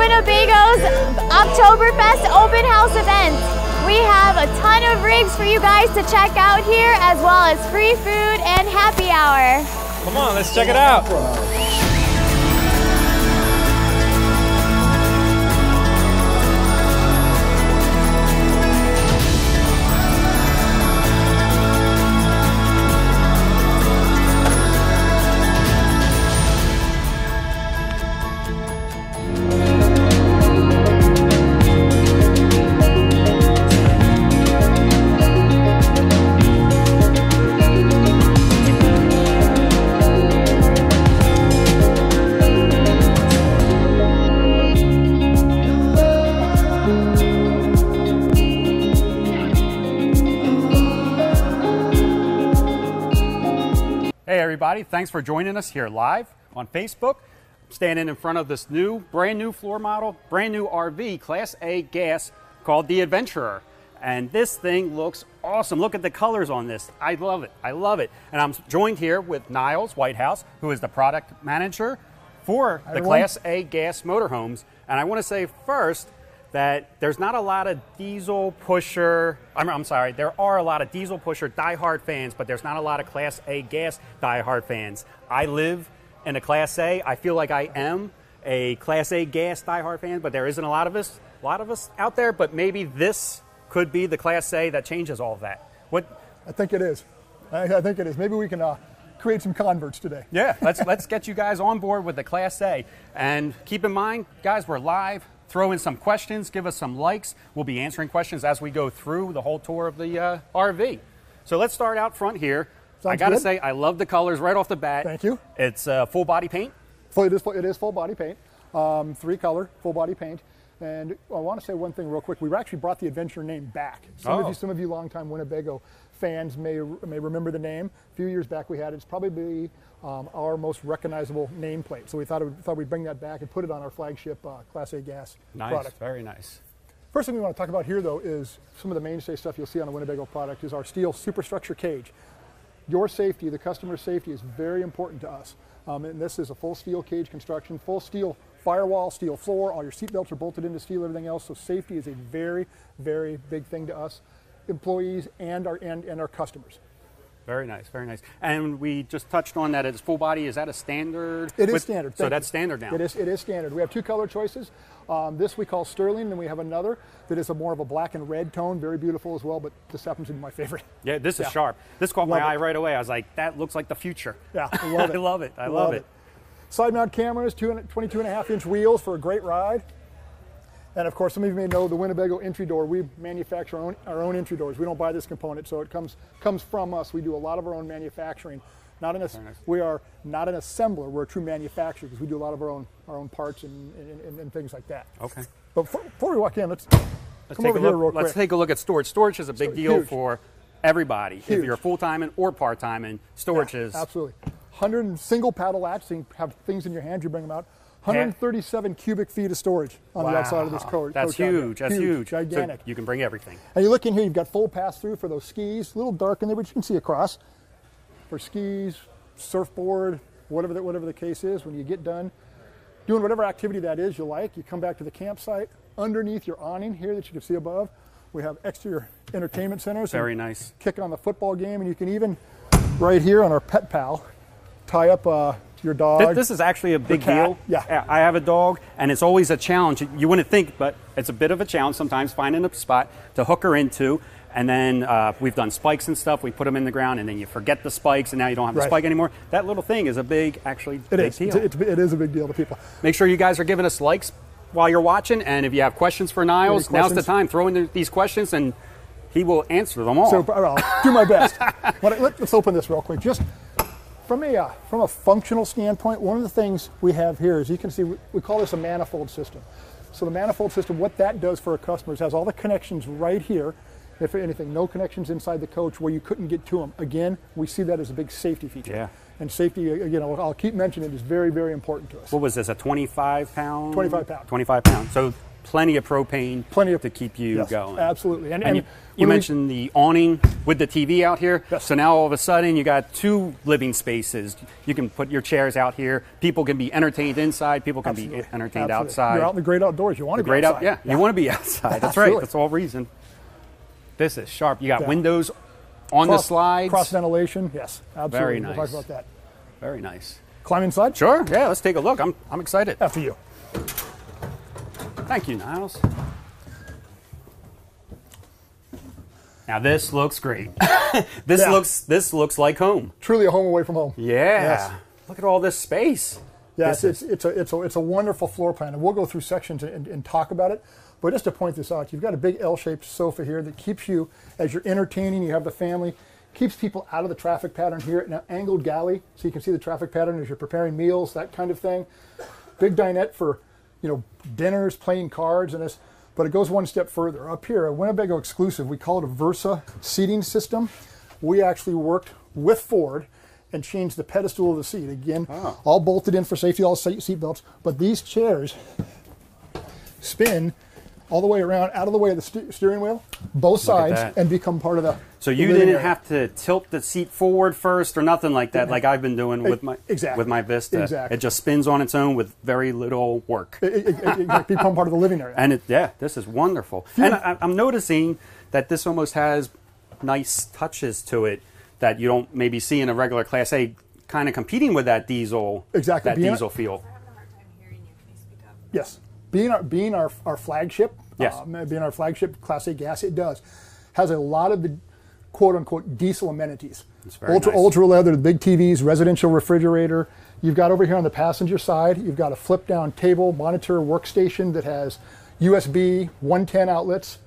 Winnebago's Oktoberfest open house event. We have a ton of rigs for you guys to check out here, as well as free food and happy hour. Come on, let's check it out. Hey everybody, thanks for joining us here live on Facebook. I'm standing in front of this brand new floor model, brand new RV, Class A gas, called the Adventurer. And this thing looks awesome. Look at the colors on this. I love it. I love it. And I'm joined here with Niles Whitehouse, who is the product manager for the Class A gas motorhomes. And I want to say first that there's not a lot of diesel pusher, I'm sorry, there are a lot of diesel pusher diehard fans, but there's not a lot of Class A gas diehard fans. I live in a Class A. I feel like I am a Class A gas diehard fan, but there isn't a lot of us out there, but maybe this could be the Class A that changes all of that. What? I think it is. I think it is. Maybe we can create some converts today. Yeah, let's get you guys on board with the Class A. And keep in mind, guys, we're live. Throw in some questions, give us some likes. We'll be answering questions as we go through the whole tour of the RV. So let's start out front here. Sounds I got to good. say, I love the colors right off the bat. Thank you. It's full body paint. It is full body paint, 3-color full body paint. And I want to say one thing real quick. We actually brought the Adventure name back. Some of you longtime Winnebago fans may remember the name. A few years back we had it. It's probably our most recognizable nameplate. So we thought we'd bring that back and put it on our flagship Class A gas product. Very nice. First thing we want to talk about here, though, is some of the mainstay stuff you'll see on a Winnebago product is our steel superstructure cage. Your safety, the customer's safety, is very important to us. And this is a full steel cage construction, full steel firewall, steel floor. All your seat belts are bolted into steel, everything else. So safety is a very, very big thing to us, employees and our customers. Very nice, very nice. And we just touched on that it's full body. Is that a standard? It is standard. So that's standard now. It is standard. We have 2 color choices. This we call Sterling, and we have another that is a more of a black and red tone, very beautiful as well, but this happens to be my favorite. Yeah, this is sharp. This caught my eye right away. I was like, that looks like the future. Yeah, I love it. I love it. I love it. Side mount cameras, 22.5-inch wheels for a great ride. And of course, some of you may know the Winnebago entry door. We manufacture our own entry doors. We don't buy this component, so it comes from us. We do a lot of our own manufacturing. We are not an assembler. We're a true manufacturer because we do a lot of our own parts and things like that. Okay. But before we walk in, let's come over here real quick. Let's take a look at storage. Storage is a big deal for everybody. Huge. If you're full-time or part-time, storage is... Absolutely. 100 single paddle latch, so you have things in your hand, you bring them out. 137 cubic feet of storage on the outside of this coach. That's huge. That's huge. Gigantic. So you can bring everything. And you look in here, you've got full pass-through for those skis. A little dark in there, but you can see across. For skis, surfboard, whatever the case is, when you get done doing whatever activity that is you like, you come back to the campsite. Underneath your awning here that you can see above, we have extra entertainment centers. Very nice. Kick on the football game, and you can even, right here on our Pet Pal, tie up your dog. This is actually a big deal. Yeah. I have a dog, and it's always a challenge. You wouldn't think, but it's a bit of a challenge sometimes finding a spot to hook her into. And then we've done spikes and stuff. We put them in the ground, and then you forget the spikes, and now you don't have the spike anymore. That little thing is a big deal. It is a big deal to people. Make sure you guys are giving us likes while you're watching, and if you have questions for Niles, now's the time. Throw in these questions, and he will answer them all. So I'll do my best. Let's open this real quick. Just from a functional standpoint, one of the things we have here is, you can see, we call this a manifold system. So the manifold system, what that does for our customers, has all the connections right here. If anything, no connections inside the coach where you couldn't get to them. Again, we see that as a big safety feature. Yeah. And safety, I'll keep mentioning it, is very, very important to us. What was this, a 25 pound? 25 pound. 25 pounds. So plenty of propane to keep you going. Absolutely. And you mentioned the awning with the TV out here. Yes. So now all of a sudden you got 2 living spaces. You can put your chairs out here. People can be entertained inside. People can be entertained outside. You're out in the great outdoors. You want to be outside. You want to be outside. That's right. That's the whole reason. This is sharp. You got windows on the slides. Cross ventilation. Yes, absolutely. Very nice. We'll talk about that. Very nice. Climb inside? Sure. Yeah, let's take a look. I'm excited. After you. Thank you, Niles. Now this looks great. This looks like home. Truly a home away from home. Yeah. Yes. Look at all this space. Yes, it's a wonderful floor plan, and we'll go through sections and talk about it. But just to point this out, you've got a big L-shaped sofa here that keeps you, as you're entertaining, you have the family, keeps people out of the traffic pattern here. An angled galley, so you can see the traffic pattern as you're preparing meals, that kind of thing. Big dinette for, dinners, playing cards, and this. But it goes one step further. Up here, a Winnebago exclusive, we call it a Versa seating system. We actually worked with Ford and changed the pedestal of the seat. Again, all bolted in for safety, all seat belts. But these chairs spin all the way around, out of the way of the steering wheel, both sides, and become part of the So you didn't have to tilt the seat forward first or nothing like that, like I've been doing with my Vista. Exactly. It just spins on its own with very little work. It become part of the living area. And this is wonderful. And I'm noticing that this almost has nice touches to it that you don't maybe see in a regular Class A, kind of competing with that diesel. Exactly. That diesel feel. I'm having a hard time hearing you. Can you speak up? Yes. Being our flagship, being our flagship Class A gas, it has a lot of the quote-unquote diesel amenities. Ultra leather, the big TVs, residential refrigerator. You've got over here on the passenger side, you've got a flip-down table, monitor, workstation that has USB 110 outlets,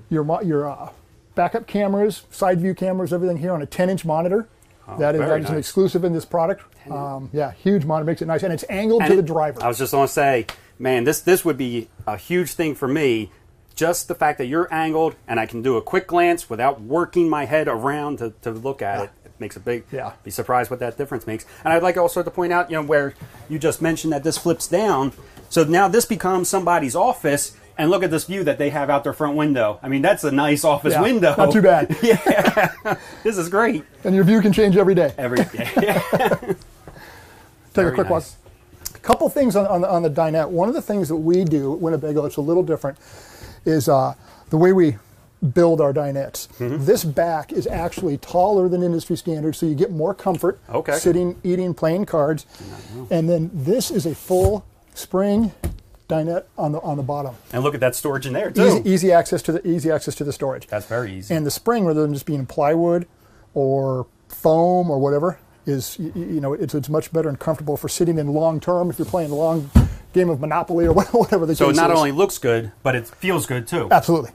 your backup cameras, side view cameras, everything here on a 10-inch monitor. That is an exclusive in this product. Huge monitor, makes it nice, and it's angled to the driver. I was just going to say, man, this would be a huge thing for me. Just the fact that you're angled and I can do a quick glance without working my head around to look at it. It makes a big, be surprised what that difference makes. And I'd like also to point out, where you just mentioned that this flips down. So now this becomes somebody's office, and look at this view that they have out their front window. I mean, that's a nice office window. Not too bad. This is great. And your view can change every day. Every day. Take a quick walk. A couple things on the dinette. One of the things that we do at Winnebago, it's a little different, is the way we build our dinettes. This back is actually taller than industry standard, so you get more comfort sitting, eating, playing cards. And then this is a full spring dinette on the bottom. And look at that storage in there too. Easy access to the storage. That's very easy. And the spring, rather than just being plywood or foam or whatever, is it's much better and comfortable for sitting in long term if you're playing a long game of Monopoly or whatever the case is. So it not only looks good, but it feels good too. Absolutely.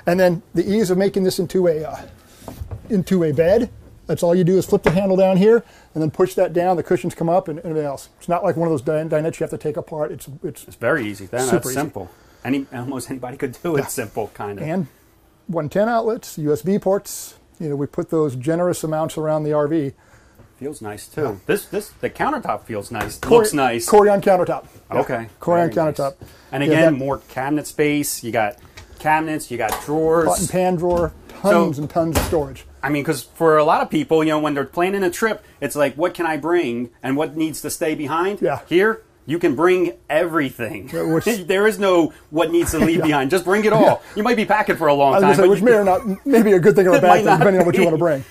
And then the ease of making this into a bed. That's all you do is flip the handle down here and then push that down. The cushions come up and everything else. It's not like one of those dinettes you have to take apart. It's very easy. That's simple. Almost anybody could do it. Simple, kind of. And 110 outlets, USB ports. We put those generous amounts around the RV. Feels nice too. The countertop feels nice. Looks nice. Corian countertop. Okay. Corian countertop. Nice. And again, more cabinet space. You got cabinets. You got drawers. Pot and pan drawer. Tons and tons of storage. I mean, because for a lot of people, when they're planning a trip, it's like, what can I bring and what needs to stay behind? Yeah. Here, you can bring everything. There is no what needs to leave behind. Just bring it all. Yeah. You might be packing for a long time. Which may or not, maybe a good thing or a bad thing, depending on what you want to bring.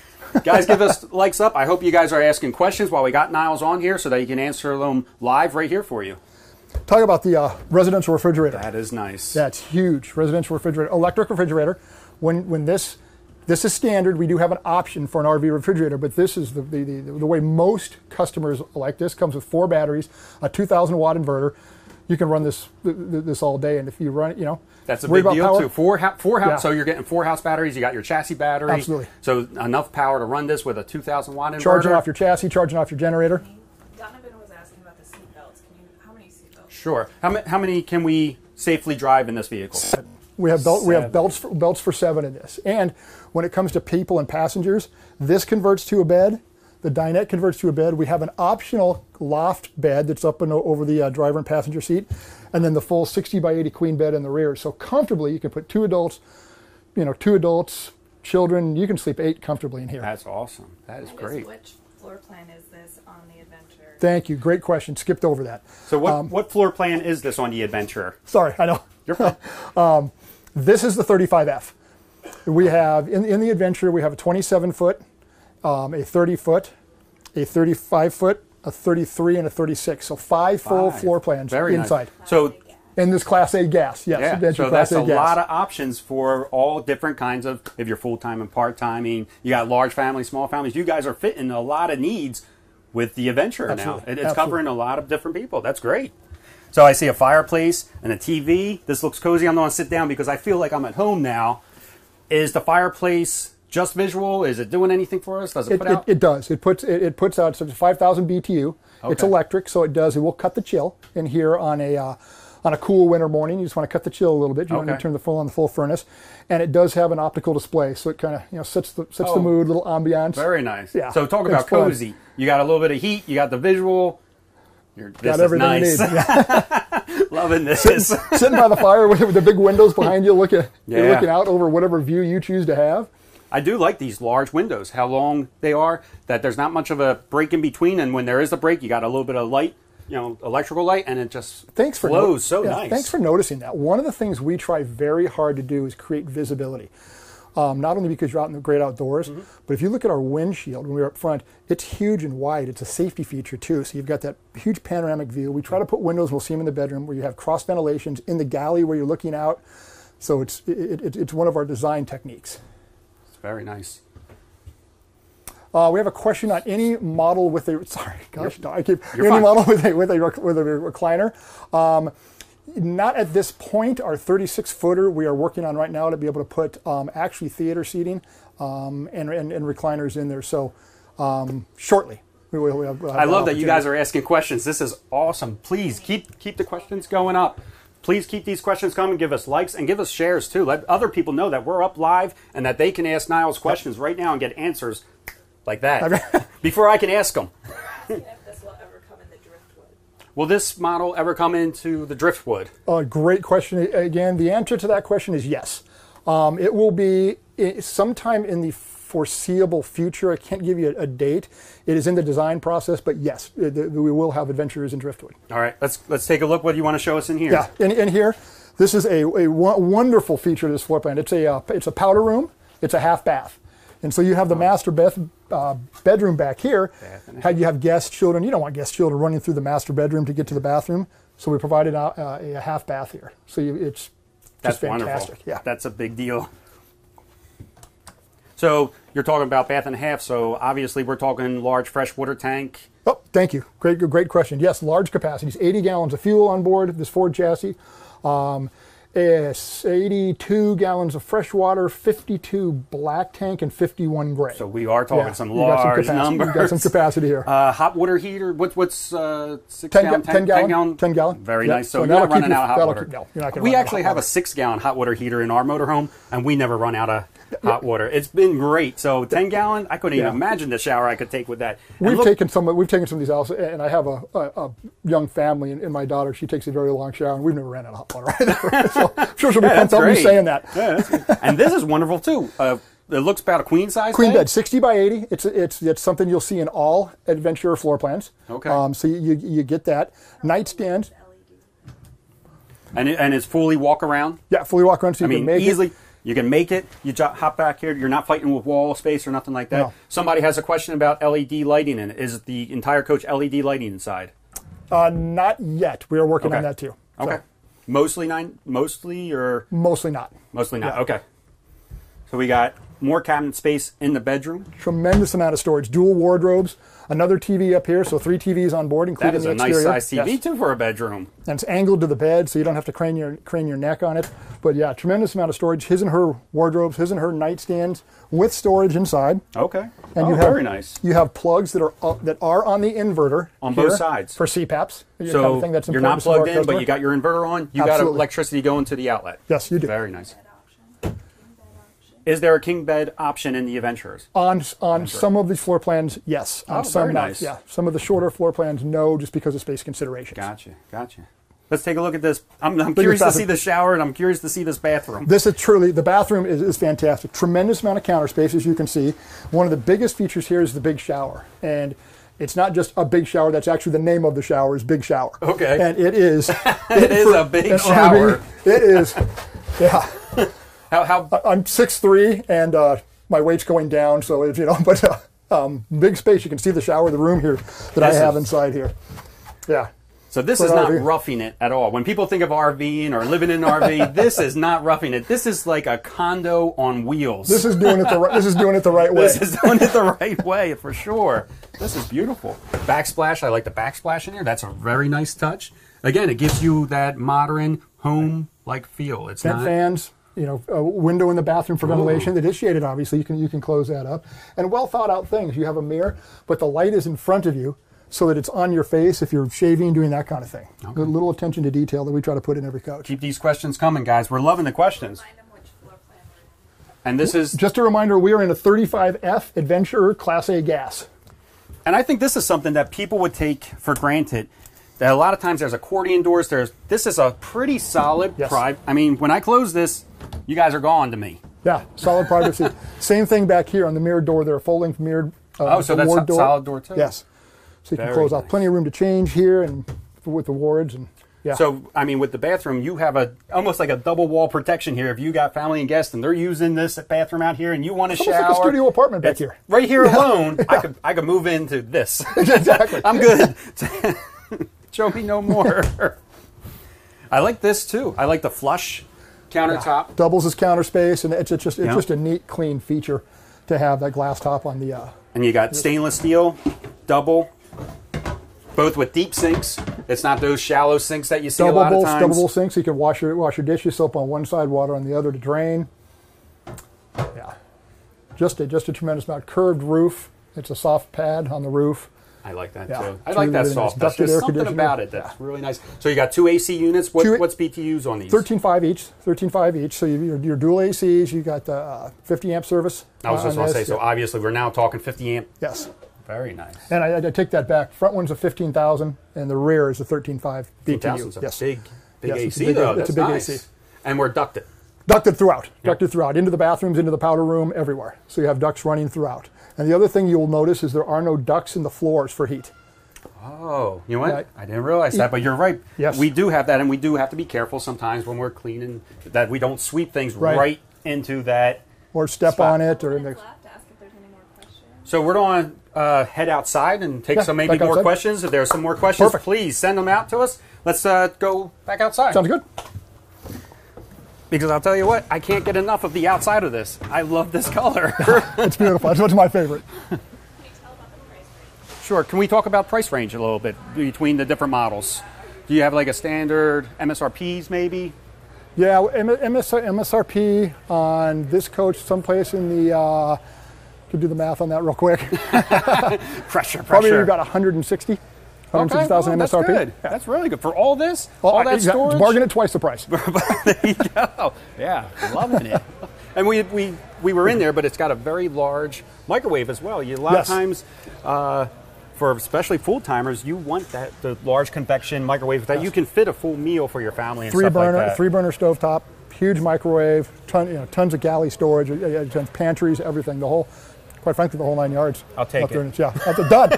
Guys, give us likes up. I hope you guys are asking questions while we got Niles on here so that he can answer them live right here for you. Talk about the residential refrigerator. That is nice. That's huge. Residential refrigerator, electric refrigerator. When this is standard, we do have an option for an RV refrigerator, but this is the way most customers like this. Comes with 4 batteries, a 2,000 watt inverter. You can run this all day, and if you run it, that's a big deal power. too. Four house. So you're getting 4 house batteries. You got your chassis battery. Absolutely. So enough power to run this with a 2,000 watt inverter. Charging off your chassis, charging off your generator. Donovan was asking about the seat belts. How many seat belts? Sure. How many can we safely drive in this vehicle? We have belts for 7 in this. And when it comes to people and passengers, this converts to a bed. The dinette converts to a bed. We have an optional loft bed that's up and over the driver and passenger seat, and then the full 60 by 80 queen bed in the rear. So comfortably, you can put 2 adults, children. You can sleep 8 comfortably in here. That's awesome. That is great. Which floor plan is this on the Adventurer? Thank you. Great question. Skipped over that. So what floor plan is this on the Adventurer? Sorry, I know. You're fine. This is the 35F. We have, in the Adventurer, we have a 27-foot, a 30-foot, a 35-foot, a 33, and a 36. So 5 full floor plans inside. Nice. So, in this Class A gas, yes. yeah, Adventure so Class that's A a gas. lot of options for all different kinds of, if you're full-time and part-timing, you got large families, small families. You guys are fitting a lot of needs with the Adventurer now. It's covering a lot of different people. That's great. So I see a fireplace and a TV. This looks cozy. I'm going to sit down because I feel like I'm at home now. Is the fireplace just visual? Is it doing anything for us? Does it put out? It does. It puts out 5,000 BTU. Okay. It's electric, so it will cut the chill in here on a cool winter morning. You just want to cut the chill a little bit. You don't need to turn the full furnace, and it does have an optical display, so it kind of sets the mood, little ambiance. Very nice. Yeah. So talk about cozy. You got a little bit of heat. You got the visual. Got everything nice. you need. Yeah. Loving this. Sitting by the fire with the big windows behind you, you're looking out over whatever view you choose to have. I do like these large windows, how long they are, that there's not much of a break in between, and when there is a break, you got a little bit of light, electrical light, and it just flows so nice. Thanks for noticing that. One of the things we try very hard to do is create visibility. Not only because you're out in the great outdoors, but if you look at our windshield when we're up front, it's huge and wide. It's a safety feature too. So you've got that huge panoramic view. We try to put windows, we'll see them in the bedroom, where you have cross ventilations in the galley where you're looking out. So it's one of our design techniques. It's very nice. We have a question on any model with a model with a recliner. Not at this point. Our 36-footer we are working on right now to be able to put actually theater seating and recliners in there. So shortly. We have I love that you guys are asking questions. This is awesome. Please keep the questions going up. Please keep these questions coming. Give us likes and give us shares too. Let other people know that we're up live and that they can ask Niles questions right now and get answers like that before I can ask them. If this will ever come in the driftwood. Will this model ever come into the driftwood? Great question. Again, the answer to that question is yes. It will be sometime in the foreseeable future. I can't give you a date. It is in the design process, but yes, we will have adventures in driftwood. All right, let's take a look. What do you want to show us in here? Yeah, in here, this is a wonderful feature of this floor plan. It's a powder room. It's a half bath. And so you have the master bedroom back here. You have guest children. You don't want guest children running through the master bedroom to get to the bathroom. So we provided a half bath here. So it's just fantastic. Wonderful. Yeah, that's a big deal. So you're talking about bath and a half. So obviously we're talking large freshwater tank. Oh, thank you. Great question. Yes, large capacities. 80 gallons of fuel on board this Ford chassis. 82 gallons of fresh water, 52 black tank, and 51 gray. So we are talking some large numbers. We've got some capacity here. Hot water heater. What's 6 gallon? 10 gallon. 10 gallon. Very nice. So you're not running out of hot water. No, you're not going to We run actually have a 6 gallon hot water heater in our motorhome, and we never run out of hot water. It's been great. So 10 gallon, I couldn't even imagine the shower I could take with that. We've taken some of these out, and I have a young family, and my daughter, she takes a very long shower, and we've never ran out of hot water either. So I'm sure she'll be pumped up me saying that. Yeah, and this is wonderful too. It looks about a queen size bed, 60 by 80. It's something you'll see in all Adventurer floor plans. Okay. So you get that nightstand. And it's fully walk around. Yeah, fully walk around. So you can make easily. it. You can make it. You hop back here. You're not fighting with wall space or nothing like that. No. Somebody has a question about LED lighting in it. Is the entire coach LED lighting inside? Not yet. We are working on that too. Okay. So. Mostly not. Mostly not. Yeah. Okay. So we got more cabinet space in the bedroom. Tremendous amount of storage. Dual wardrobes. Another TV up here, so 3 TVs on board, including the exterior. That is a nice size TV too for a bedroom. And it's angled to the bed, so you don't have to crane your neck on it. But yeah, tremendous amount of storage. His and her wardrobes, his and her nightstands with storage inside. Okay. And very nice. You have plugs that are on the inverter on both sides for CPAPs. So kind of you're not plugged in, but you got your inverter on. You got electricity going to the outlet. Yes, you do. Very nice. Is there a king bed option in the Adventurers? On some of these floor plans, yes. On some, very nice. Yeah. Some of the shorter floor plans, no, just because of space considerations. Gotcha. Let's take a look at this. I'm curious to see the shower, and I'm curious to see this bathroom. This is truly, the bathroom is fantastic. Tremendous amount of counter space, as you can see. One of the biggest features here is the big shower. And it's not just a big shower, that's actually the name of the shower is Big Shower. Okay. And it is. It is a big shower. It is, yeah. How? I'm 6'3", and my weight's going down, so it's, but big space. You can see the shower, the room here that I have inside here. Yeah. So this is not roughing it at all. When people think of RVing or living in an RV, this is not roughing it. This is like a condo on wheels. This is doing it the right. This is doing it the right way. This is doing it the right way for sure. This is beautiful. Backsplash. I like the backsplash in here. That's a very nice touch. Again, it gives you that modern home-like feel. It's vent not fans. A window in the bathroom for ventilation. It is shaded, obviously. You can close that up. And well thought out things. You have a mirror, but the light is in front of you so that it's on your face if you're shaving, doing that kind of thing. Okay. A little attention to detail that we try to put in every couch. Keep these questions coming, guys. We're loving the questions. And this is... Just a reminder, we are in a 35F Adventurer Class A gas. And I think this is something that people would take for granted. That a lot of times there's accordion doors. This is a pretty solid I mean, when I close this, you guys are gone to me. Yeah, solid privacy. Same thing back here on the mirrored door. They're a full-length mirrored so that's a solid door too? Yes. So you can close off. Plenty of room to change here and with the wards. And yeah. So, I mean, with the bathroom, you have almost like a double wall protection here. If you got family and guests and they're using this bathroom out here and you want to shower. It's like a studio apartment back here. Right here alone, I could move into this. Exactly. I'm good. Show me no more. I like this too. I like the flush countertop. Yeah. Doubles as counter space, and it's just a neat, clean feature to have that glass top on the. And you got stainless steel, double, both with deep sinks. It's not those shallow sinks that you see a lot of times. Double sinks. You can wash your dishes, soap on one side, water on the other to drain. Yeah, just a tremendous amount. Curved roof. It's a soft pad on the roof. I like that too. I like that soft. That's just something about it that's really nice. So you got two AC units. What's BTUs on these? 13.5 each. 13.5 each. So your dual ACs. You got the 50 amp service. I was just going to say. So obviously we're now talking 50 amp. Yes. Very nice. And I take that back. Front one's a 15,000, and the rear is a 13.5 BTU. Yes. Big AC though. It's a big AC. And we're ducted. Ducted throughout. Ducted throughout. Into the bathrooms, into the powder room, everywhere. So you have ducts running throughout. And the other thing you'll notice is there are no ducts in the floors for heat. Oh, you know what? I didn't realize that, but you're right. Yes. We do have that, and we do have to be careful sometimes when we're cleaning that we don't sweep things right into that. Or step spot. on it. Or So we're going to head outside and take some maybe more questions. If there's some more questions, please send them out to us. Let's go back outside. Sounds good. Because I'll tell you what, I can't get enough of the outside of this. I love this color. It's beautiful. It's my favorite. Can you tell about the price range? Sure. Can we talk about price range a little bit between the different models? Do you have like a standard MSRPs maybe? Yeah, MSRP on this coach someplace in the, could do the math on that real quick. Pressure. Probably about 160. 160,000 MSRP. That's good. Yeah. That's really good. For all this? All that storage? Bargain at twice the price. There you go. Yeah, loving it. And we were in there, but it's got a very large microwave as well. A lot of times, for especially full-timers, you want the large convection microwave that you can fit a full meal for your family and stuff like that. 3-burner stovetop, huge microwave, tons of galley storage, pantries, everything. Quite frankly, the whole 9 yards. I'll take it. Yeah, that's done.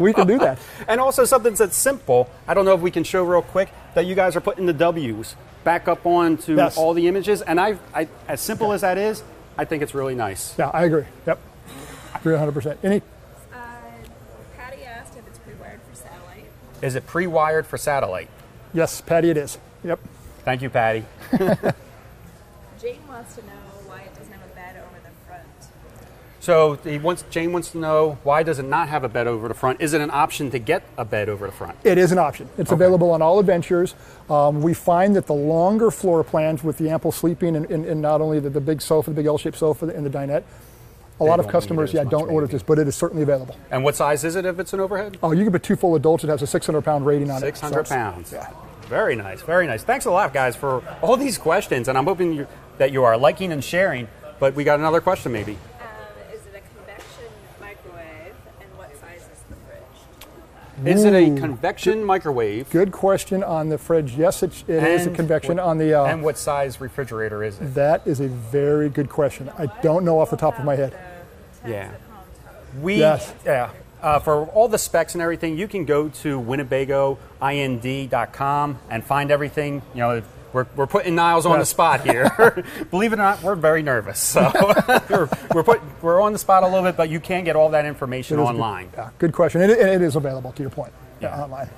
we can do that. And also something that's simple. I don't know if we can show real quick that you guys are putting the W's back up onto all the images. And I as simple as that is, I think it's really nice. Yeah, I agree. Yep, I agree 100%. Any? Patty asked if it's pre-wired for satellite. Is it pre-wired for satellite? Yes, Patty, it is. Yep. Thank you, Patty. Jane wants to know why it doesn't have a bed over the front. So Jane wants to know, why does it not have a bed over the front? Is it an option to get a bed over the front? It is an option. It's available on all Adventures. We find that the longer floor plans with the ample sleeping and not only the big sofa, the big L-shaped sofa and the dinette, a lot of customers don't order this, but it is certainly available. And what size is it if it's an overhead? Oh, you can put 2 full adults. It has a 600-pound rating on 600 pounds. Yeah. Very nice, very nice. Thanks a lot, guys, for all these questions, and I'm hoping that you are liking and sharing But we got another question maybe. Is it a convection microwave, and what size is the fridge? Is it a convection microwave? Good question on the fridge. Yes, it is a convection on the... and what size refrigerator is it? That is a very good question. I don't know off the top of my head. Yeah. Yes. Yeah. For all the specs and everything, you can go to WinnebagoInd.com and find everything. You know, we're putting Niles on the spot here. Believe it or not, we're very nervous. So we're on the spot a little bit, but you can get all that information online. Good question. And it is available, to your point, online.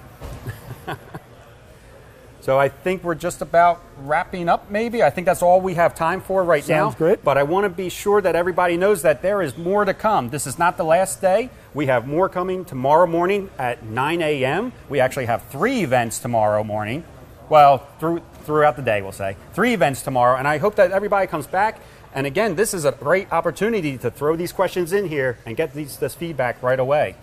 So I think we're just about wrapping up, maybe. I think that's all we have time for right now. Sounds great. But I want to be sure that everybody knows that there is more to come. This is not the last day. We have more coming tomorrow morning at 9 a.m. We actually have 3 events tomorrow morning. Well, throughout the day, we'll say. 3 events tomorrow, and I hope that everybody comes back. And again, this is a great opportunity to throw these questions in here and get this feedback right away.